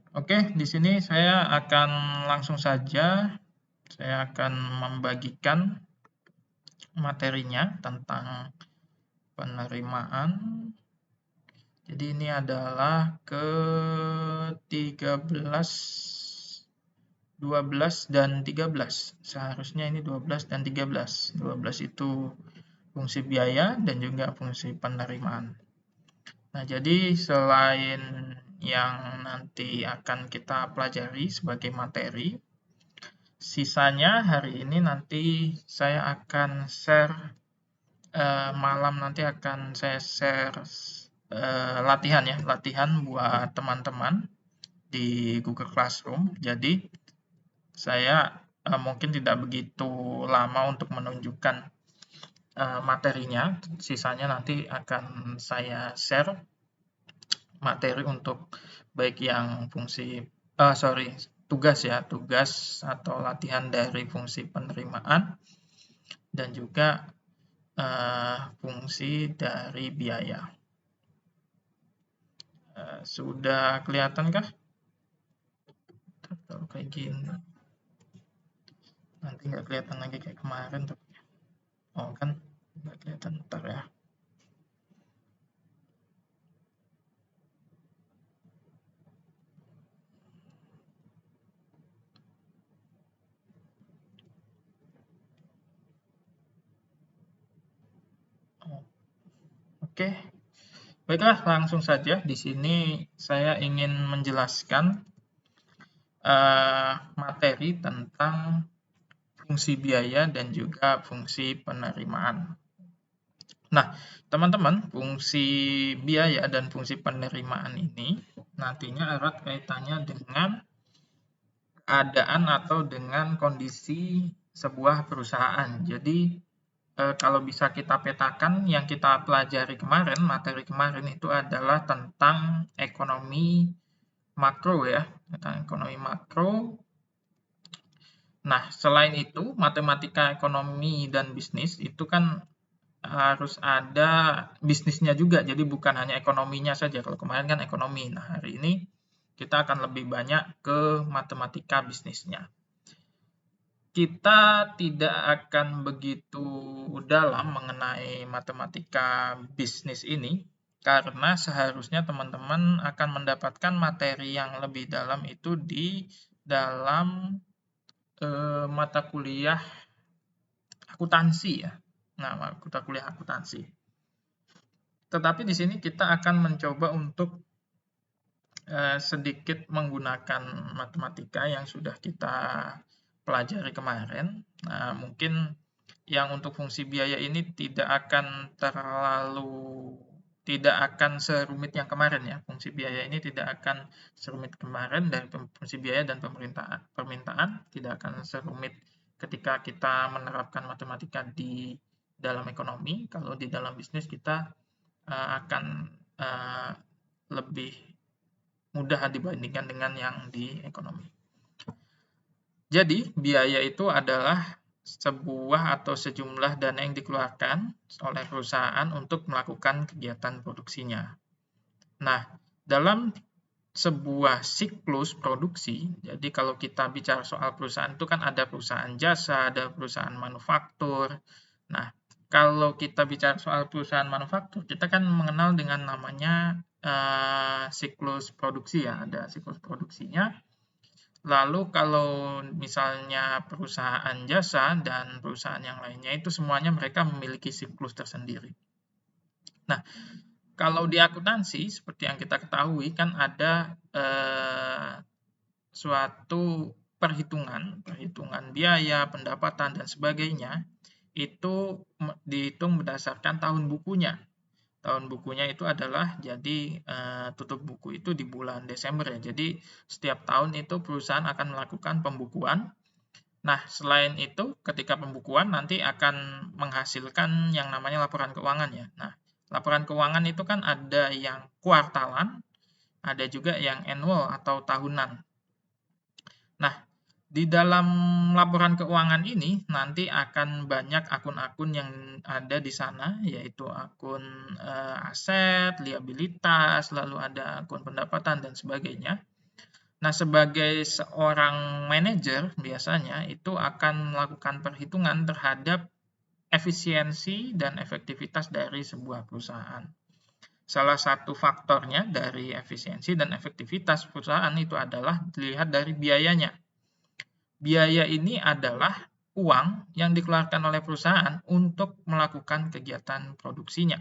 Oke, di sini saya akan langsung saja, saya akan membagikan materinya tentang penerimaan. Jadi ini adalah ke-13, 12 dan 13. Seharusnya ini 12 dan 13. 12 itu fungsi biaya dan juga fungsi penerimaan. Nah, jadi selain yang nanti akan kita pelajari sebagai materi, sisanya hari ini nanti saya akan share, malam nanti akan saya share latihan ya, latihan buat teman-teman di Google Classroom. Jadi saya mungkin tidak begitu lama untuk menunjukkan materinya, sisanya nanti akan saya share materi untuk baik yang fungsi tugas ya, tugas atau latihan dari fungsi penerimaan dan juga fungsi dari biaya. Sudah kelihatankah? Kalau kayak gini nanti nggak kelihatan lagi kayak kemarin tapi kan nggak kelihatan, ntar ya. Oke, baiklah, langsung saja. Di sini saya ingin menjelaskan materi tentang fungsi biaya dan juga fungsi penerimaan. Nah, teman-teman, fungsi biaya dan fungsi penerimaan ini nantinya erat kaitannya dengan keadaan atau dengan kondisi sebuah perusahaan. Jadi, kalau bisa kita petakan, yang kita pelajari kemarin, materi kemarin itu adalah tentang ekonomi makro ya, tentang ekonomi makro. Nah, selain itu, matematika ekonomi dan bisnis itu kan harus ada bisnisnya juga, jadi bukan hanya ekonominya saja. Kalau kemarin kan ekonomi, nah hari ini kita akan lebih banyak ke matematika bisnisnya. Kita tidak akan begitu dalam mengenai matematika bisnis ini, karena seharusnya teman-teman akan mendapatkan materi yang lebih dalam itu di dalam mata kuliah akuntansi ya. Nah, mata kuliah akuntansi. Tetapi di sini kita akan mencoba untuk sedikit menggunakan matematika yang sudah kita pelajari kemarin. Nah, mungkin yang untuk fungsi biaya ini tidak akan serumit yang kemarin ya. Fungsi biaya ini tidak akan serumit kemarin, dan fungsi biaya dan permintaan tidak akan serumit ketika kita menerapkan matematika di dalam ekonomi. Kalau di dalam bisnis kita akan lebih mudah dibandingkan dengan yang di ekonomi. Jadi, biaya itu adalah sebuah atau sejumlah dana yang dikeluarkan oleh perusahaan untuk melakukan kegiatan produksinya. Nah, dalam sebuah siklus produksi, jadi kalau kita bicara soal perusahaan itu kan ada perusahaan jasa, ada perusahaan manufaktur. Nah, kalau kita bicara soal perusahaan manufaktur, kita kan mengenal dengan namanya siklus produksi ya, ada siklus produksinya. Lalu kalau misalnya perusahaan jasa dan perusahaan yang lainnya itu semuanya mereka memiliki siklus tersendiri. Nah, kalau di akuntansi seperti yang kita ketahui kan ada suatu perhitungan biaya, pendapatan dan sebagainya itu dihitung berdasarkan tahun bukunya. Tahun bukunya itu adalah jadi tutup buku itu di bulan Desember ya. Jadi setiap tahun itu perusahaan akan melakukan pembukuan. Nah, selain itu ketika pembukuan nanti akan menghasilkan yang namanya laporan keuangan ya. Nah, laporan keuangan itu kan ada yang kuartalan, ada juga yang annual atau tahunan. Nah, di dalam laporan keuangan ini nanti akan banyak akun-akun yang ada di sana, yaitu akun aset, liabilitas, lalu ada akun pendapatan dan sebagainya. Nah, sebagai seorang manajer biasanya itu akan melakukan perhitungan terhadap efisiensi dan efektivitas dari sebuah perusahaan. Salah satu faktornya dari efisiensi dan efektivitas perusahaan itu adalah dilihat dari biayanya. Biaya ini adalah uang yang dikeluarkan oleh perusahaan untuk melakukan kegiatan produksinya.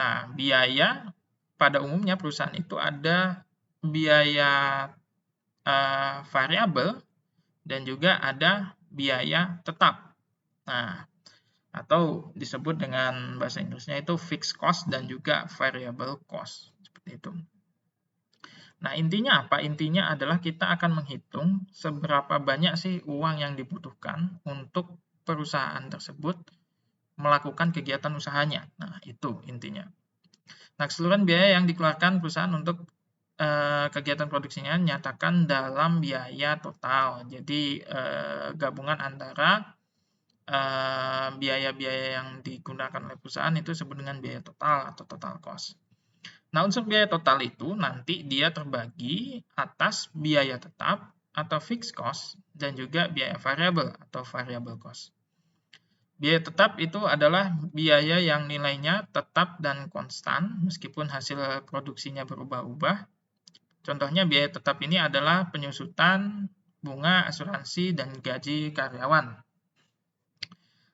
Nah, biaya pada umumnya perusahaan itu ada biaya variabel dan juga ada biaya tetap. Nah, atau disebut dengan bahasa Inggrisnya itu fixed cost dan juga variable cost. Seperti itu. Nah, intinya apa? Intinya adalah kita akan menghitung seberapa banyak sih uang yang dibutuhkan untuk perusahaan tersebut melakukan kegiatan usahanya. Nah, itu intinya. Nah, keseluruhan biaya yang dikeluarkan perusahaan untuk kegiatan produksinya nyatakan dalam biaya total. Jadi, gabungan antara biaya-biaya yang digunakan oleh perusahaan itu disebut dengan biaya total atau total cost. Nah, unsur biaya total itu nanti dia terbagi atas biaya tetap atau fixed cost dan juga biaya variabel atau variable cost. Biaya tetap itu adalah biaya yang nilainya tetap dan konstan meskipun hasil produksinya berubah-ubah. Contohnya biaya tetap ini adalah penyusutan, bunga, asuransi, dan gaji karyawan.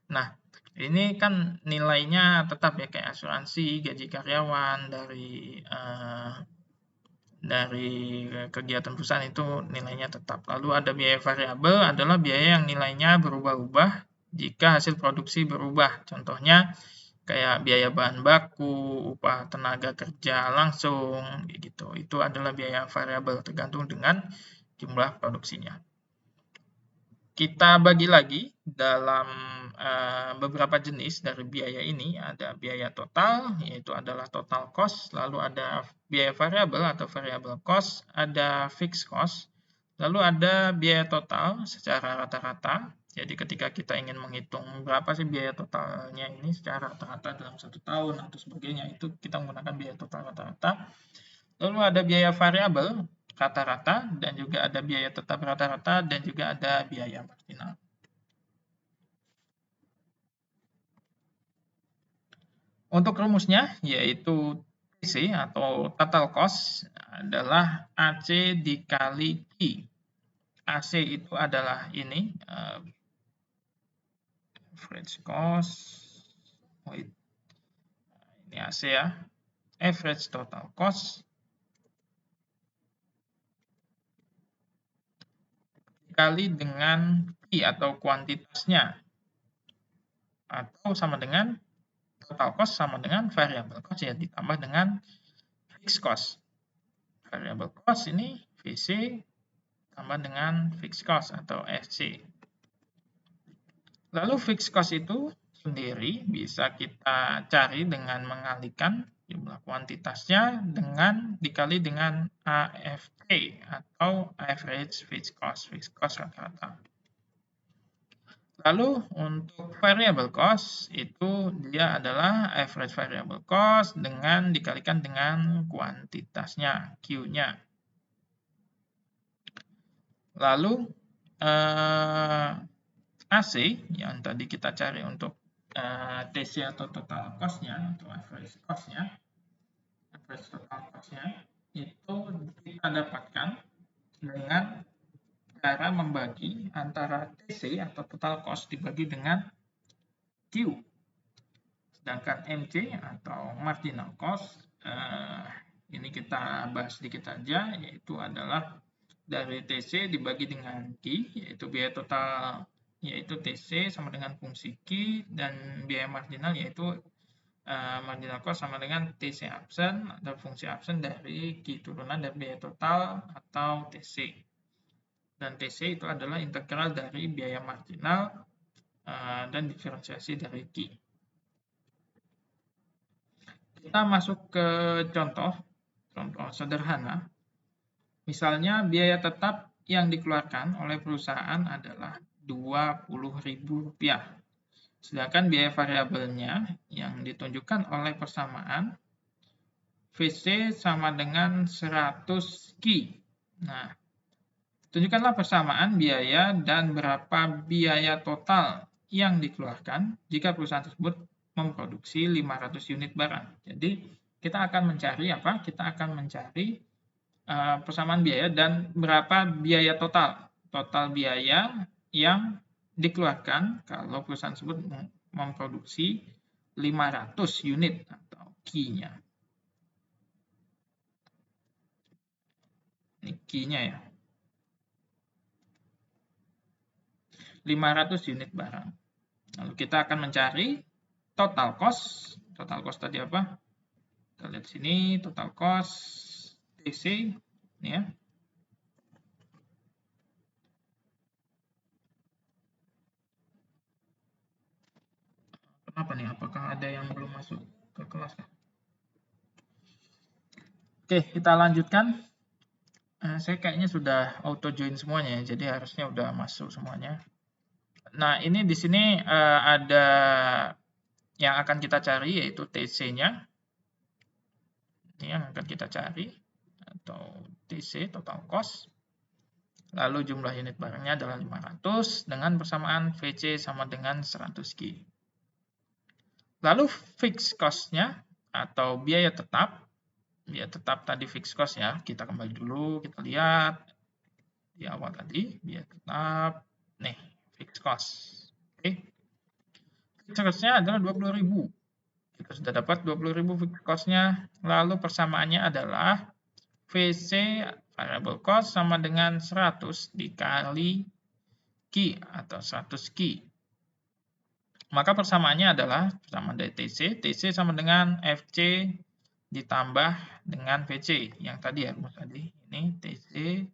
Nah, ini kan nilainya tetap ya, kayak asuransi, gaji karyawan dari kegiatan perusahaan itu nilainya tetap. Lalu ada biaya variabel adalah biaya yang nilainya berubah-ubah jika hasil produksi berubah. Contohnya kayak biaya bahan baku, upah tenaga kerja langsung, gitu. Itu adalah biaya variabel tergantung dengan jumlah produksinya. Kita bagi lagi dalam beberapa jenis dari biaya ini. Ada biaya total, yaitu adalah total cost, lalu ada biaya variabel atau variable cost, ada fixed cost, lalu ada biaya total secara rata-rata. Jadi ketika kita ingin menghitung berapa sih biaya totalnya ini secara rata-rata dalam 1 tahun atau sebagainya, itu kita menggunakan biaya total rata-rata. Lalu ada biaya variabel rata-rata, dan juga ada biaya tetap rata-rata, dan juga ada biaya marginal. Untuk rumusnya, yaitu TC atau total cost adalah AC dikali Q. AC itu adalah ini, average cost, ini AC ya, average total cost, dikali dengan Q atau kuantitasnya, atau sama dengan total cost sama dengan variable cost ya ditambah dengan fixed cost. Variable cost ini VC tambah dengan fixed cost atau FC. Lalu fixed cost itu sendiri bisa kita cari dengan mengalihkan jumlah kuantitasnya dengan dikali dengan AFC atau average fixed cost rata-rata. Lalu untuk variable cost itu dia adalah average variable cost dengan dikalikan dengan kuantitasnya, Q-nya. Lalu AC yang tadi kita cari untuk TC atau total cost-nya atau average cost-nya, average total cost-nya itu kita dapatkan dengan cara membagi antara TC atau total cost dibagi dengan Q. Sedangkan MC atau marginal cost, ini kita bahas sedikit saja, yaitu adalah dari TC dibagi dengan Q, yaitu biaya total, yaitu TC sama dengan fungsi Q, dan biaya marginal yaitu marginal cost sama dengan TC absen atau fungsi absen dari Q turunan dari biaya total atau TC. Dan TC itu adalah integral dari biaya marginal dan diferensiasi dari Q. Kita masuk ke contoh sederhana. Misalnya biaya tetap yang dikeluarkan oleh perusahaan adalah Rp20.000. Sedangkan biaya variabelnya yang ditunjukkan oleh persamaan VC sama dengan 100 Q. Nah, tunjukkanlah persamaan biaya dan berapa biaya total yang dikeluarkan jika perusahaan tersebut memproduksi 500 unit barang. Jadi, kita akan mencari apa? Kita akan mencari persamaan biaya dan berapa biaya total. Total biaya yang dikeluarkan kalau perusahaan tersebut memproduksi 500 unit atau key-nya. Ini key-nya ya. 500 unit barang. Lalu kita akan mencari total cost. Total cost tadi apa? Kita lihat sini, total cost TC ini ya. Kenapa nih? Apakah ada yang belum masuk ke kelas? Oke, kita lanjutkan. Saya kayaknya sudah auto join semuanya ya, jadi harusnya udah masuk semuanya. Nah, ini di sini ada yang akan kita cari yaitu TC-nya. Ini yang akan kita cari atau TC, total cost. Lalu jumlah unit barangnya adalah 500 dengan persamaan VC sama dengan 100 Q. Lalu fixed cost-nya atau biaya tetap. Biaya tetap tadi fixed cost ya. Kita kembali dulu, kita lihat di awal tadi biaya tetap. Nih, fixed cost. Oke. Fixed cost-nya adalah 20.000. Kita sudah dapat 20.000 fixed cost-nya. Lalu persamaannya adalah VC variable cost sama dengan 100 dikali Q atau 100 Q. Maka persamaannya adalah persamaan dari TC. TC sama dengan FC ditambah dengan VC. Yang tadi ya, rumus tadi. Ini TC,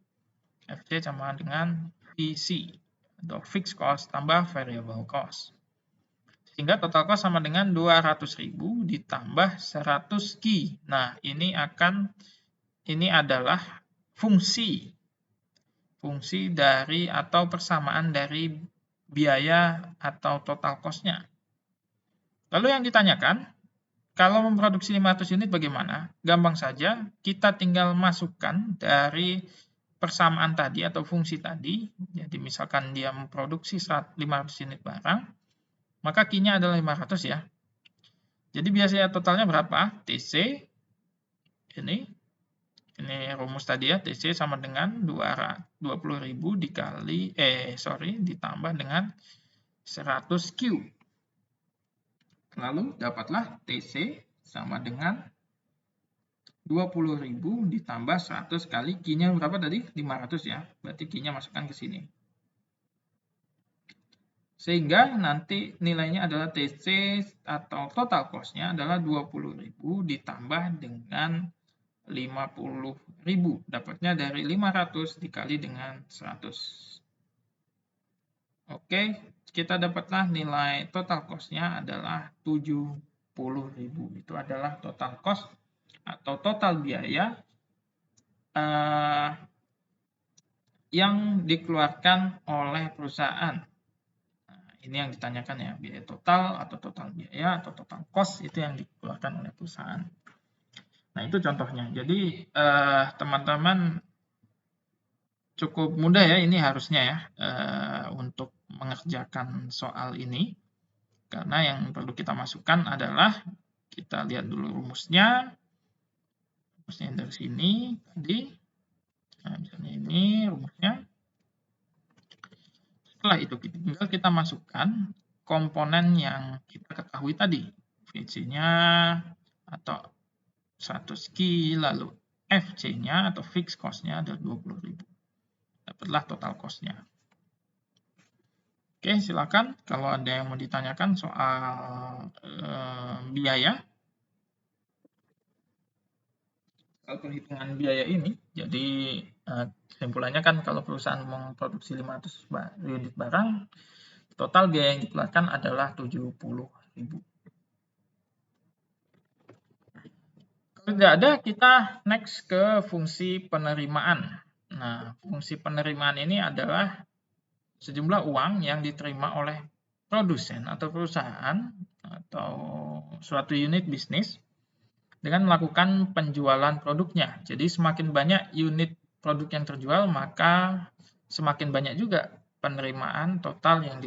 FC sama dengan VC. Atau fixed cost tambah variable cost. Sehingga total cost sama dengan 200.000 ditambah 100 Q. Nah, ini adalah fungsi dari atau persamaan dari biaya atau total cost-nya. Lalu yang ditanyakan, kalau memproduksi 500 unit bagaimana? Gampang saja, kita tinggal masukkan dari persamaan tadi atau fungsi tadi. Jadi misalkan dia memproduksi 500 unit barang, maka Q-nya adalah 500 ya. Jadi biaya totalnya berapa? TC, ini rumus tadi ya, TC sama dengan 20.000 ditambah dengan 100 Q. Lalu dapatlah TC sama dengan 20.000 ditambah 100 kali Q-nya berapa tadi? 500 ya. Berarti Q-nya masukkan ke sini. Sehingga nanti nilainya adalah TC atau total cost-nya adalah 20.000 ditambah dengan 50.000. Dapatnya dari 500 dikali dengan 100. Oke, kita dapatlah nilai total cost-nya adalah 70.000. Itu adalah total cost atau total biaya yang dikeluarkan oleh perusahaan. Nah, ini yang ditanyakan ya, biaya total atau total biaya atau total cost itu yang dikeluarkan oleh perusahaan. Nah, itu contohnya. Jadi, teman-teman cukup mudah ya ini harusnya ya untuk mengerjakan soal ini. Karena yang perlu kita masukkan adalah, kita lihat dulu rumusnya. Rumusnya dari sini tadi. Nah, misalnya ini rumusnya. Setelah itu tinggal kita masukkan komponen yang kita ketahui tadi. VC-nya atau 100 Q, lalu FC-nya atau fixed cost-nya adalah 20.000. Dapatlah total cost-nya. Oke, silakan kalau ada yang mau ditanyakan soal biaya. Soal perhitungan biaya ini, jadi kesimpulannya kan kalau perusahaan memproduksi 500 unit barang, total biaya yang dikeluarkan adalah 70.000. Kalau tidak ada, kita next ke fungsi penerimaan. Nah, fungsi penerimaan ini adalah sejumlah uang yang diterima oleh produsen atau perusahaan atau suatu unit bisnis dengan melakukan penjualan produknya. Jadi semakin banyak unit produk yang terjual, maka semakin banyak juga penerimaan total yang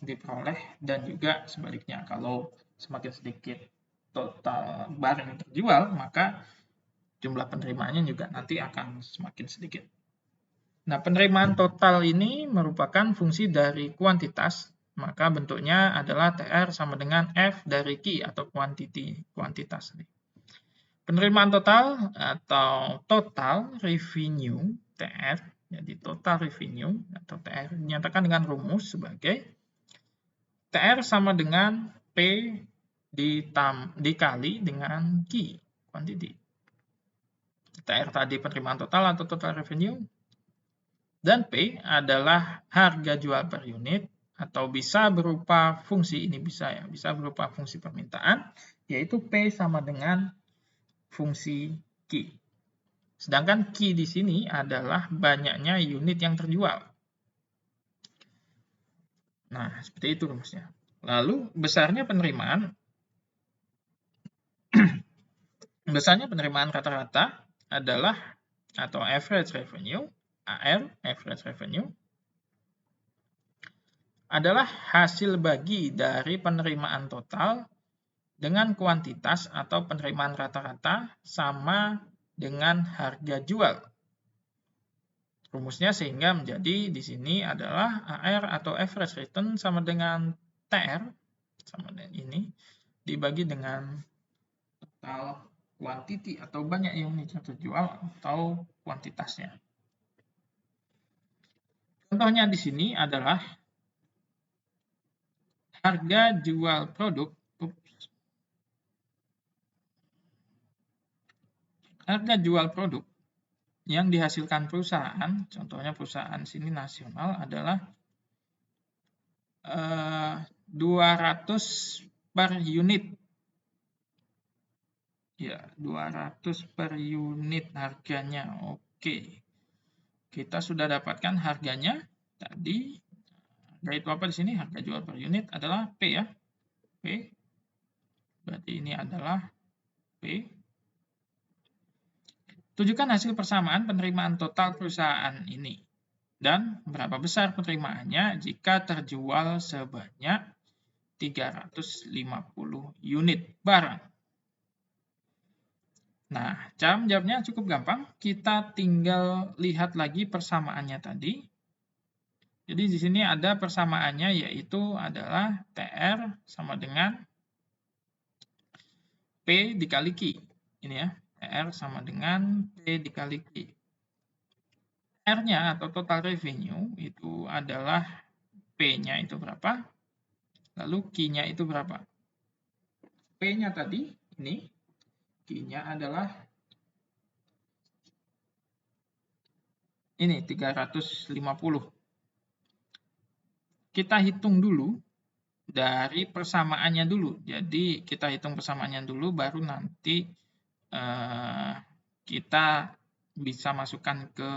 diperoleh, dan juga sebaliknya, kalau semakin sedikit total barang yang terjual, maka jumlah penerimaannya juga nanti akan semakin sedikit. Nah, penerimaan total ini merupakan fungsi dari kuantitas, maka bentuknya adalah TR sama dengan F dari Q atau kuantitas. Penerimaan total atau total revenue TR, jadi total revenue atau TR dinyatakan dengan rumus sebagai TR sama dengan P dikali dengan Q, quantity. TR tadi penerimaan total atau total revenue, dan P adalah harga jual per unit, atau bisa berupa fungsi, ini bisa berupa fungsi permintaan, yaitu P sama dengan fungsi Q. Sedangkan Q di sini adalah banyaknya unit yang terjual. Nah, seperti itu rumusnya. Lalu besarnya penerimaan rata-rata adalah, atau average revenue, AR, average revenue, adalah hasil bagi dari penerimaan total dengan kuantitas atau penerimaan rata-rata sama dengan harga jual. Rumusnya sehingga menjadi di sini adalah AR atau average return sama dengan TR, sama dengan ini, dibagi dengan total quantity atau banyak unit yang terjual atau kuantitasnya. Contohnya di sini adalah harga jual produk. Harga jual produk yang dihasilkan perusahaan, contohnya perusahaan sini nasional, adalah 200 per unit. Ya, 200 per unit harganya. Oke. Kita sudah dapatkan harganya tadi. Yaitu apa di sini? Harga jual per unit adalah P ya. P. Berarti ini adalah P. Tunjukkan hasil persamaan penerimaan total perusahaan ini. Dan berapa besar penerimaannya jika terjual sebanyak 350 unit barang. Nah, cara menjawabnya cukup gampang. Kita tinggal lihat lagi persamaannya tadi. Jadi di sini ada persamaannya, yaitu adalah TR sama dengan P dikali Q. Ini ya, TR sama dengan P dikali Q. R-nya atau total revenue itu adalah P-nya itu berapa, lalu Q-nya itu berapa. P-nya tadi, ini, Q-nya adalah ini, 350. Kita hitung dulu dari persamaannya dulu. Jadi kita hitung persamaannya dulu, baru nanti kita bisa masukkan ke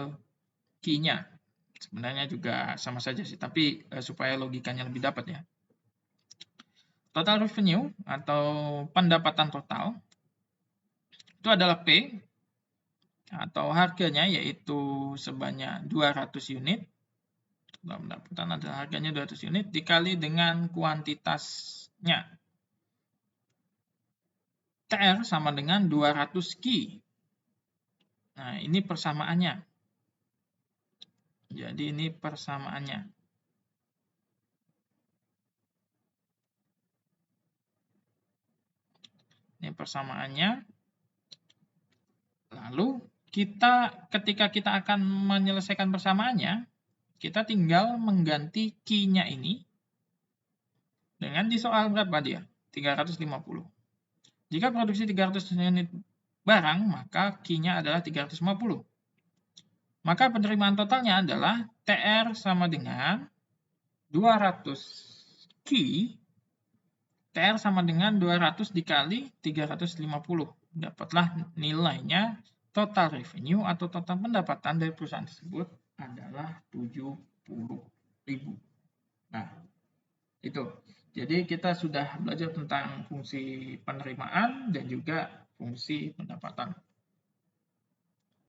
Q-nya. Sebenarnya juga sama saja sih, tapi supaya logikanya lebih dapat ya. Total revenue atau pendapatan total itu adalah P atau harganya, yaitu sebanyak 200 unit. Pendapatan adalah harganya 200 unit dikali dengan kuantitasnya. TR sama dengan 200 Q. Nah, ini persamaannya. Jadi ini persamaannya. Ini persamaannya. Lalu ketika kita akan menyelesaikan persamaannya, kita tinggal mengganti Q-nya ini dengan di soal berapa dia? 350. Jika produksi 300 unit barang, maka Q-nya adalah 350. Maka penerimaan totalnya adalah TR sama dengan 200 Q, TR sama dengan 200 dikali 350. Dapatlah nilainya total revenue atau total pendapatan dari perusahaan tersebut adalah 70.000. Nah, itu. Jadi kita sudah belajar tentang fungsi penerimaan dan juga fungsi pendapatan.